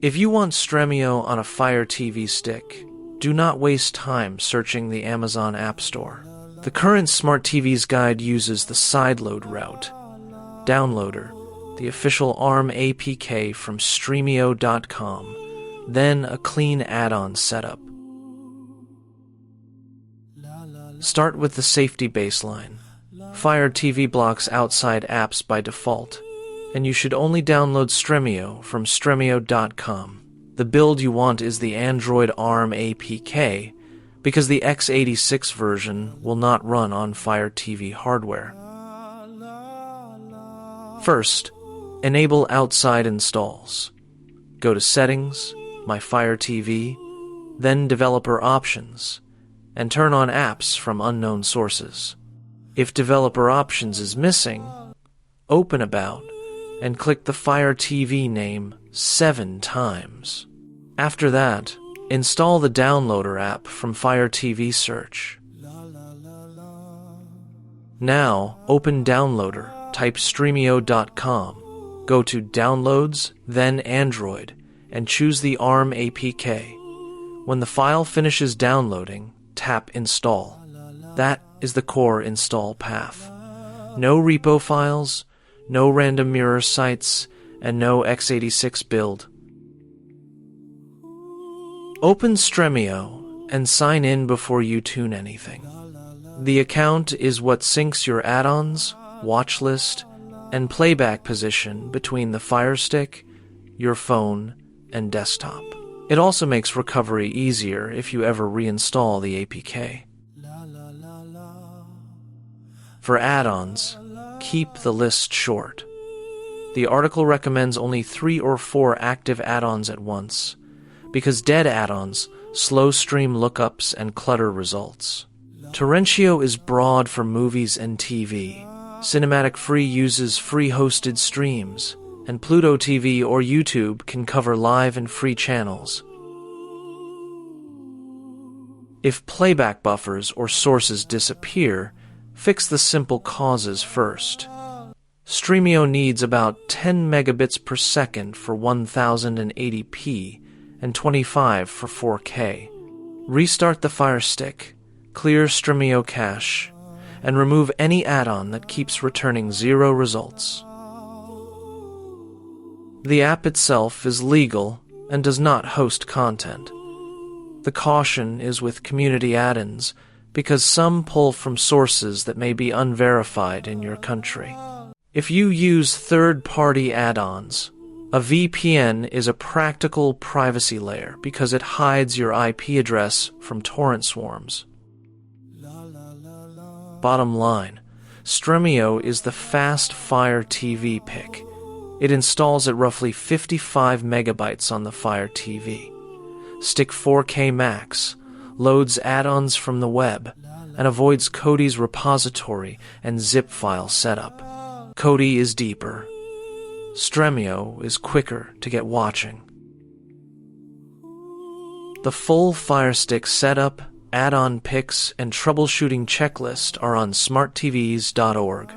If you want Stremio on a Fire TV stick, do not waste time searching the Amazon App Store. The current SmartTVs guide uses the sideload route. Downloader, the official ARM APK from Stremio.com, then a clean add-on setup. Start with the safety baseline. Fire TV blocks outside apps by default, and you should only download Stremio from Stremio.com. The build you want is the Android ARM APK, because the x86 version will not run on Fire TV hardware. First, enable outside installs. Go to Settings, My Fire TV, then Developer Options, and turn on apps from unknown sources. If Developer Options is missing, open About and click the Fire TV name 7 times. After that, install the Downloader app from Fire TV Search. Now, open Downloader, type Stremio.com, go to Downloads, then Android, and choose the ARM APK. When the file finishes downloading, tap Install. That is the core install path. No repo files, no random mirror sites, and no x86 build. Open Stremio and sign in before you tune anything. The account is what syncs your add-ons, watch list, and playback position between the Firestick, your phone, and desktop. It also makes recovery easier if you ever reinstall the APK. For add-ons, keep the list short. The article recommends only 3 or 4 active add-ons at once, because dead add-ons slow stream lookups and clutter results. Torrentio is broad for movies and TV. Cinematic Free uses free hosted streams, and Pluto TV or YouTube can cover live and free channels. If playback buffers or sources disappear, fix the simple causes first. Stremio needs about 10 megabits per second for 1080p and 25 for 4K. Restart the Firestick, clear Stremio cache, and remove any add-on that keeps returning 0 results. The app itself is legal and does not host content. The caution is with community add-ins because some pull from sources that may be unverified in your country. If you use third-party add-ons, a VPN is a practical privacy layer because it hides your IP address from torrent swarms. Bottom line, Stremio is the fast Fire TV pick. It installs at roughly 55 megabytes on the Fire TV. Stick 4K max, loads add-ons from the web, and avoids Kodi's repository and zip file setup. Kodi is deeper. Stremio is quicker to get watching. The full Firestick setup, add-on picks, and troubleshooting checklist are on smarttvs.org.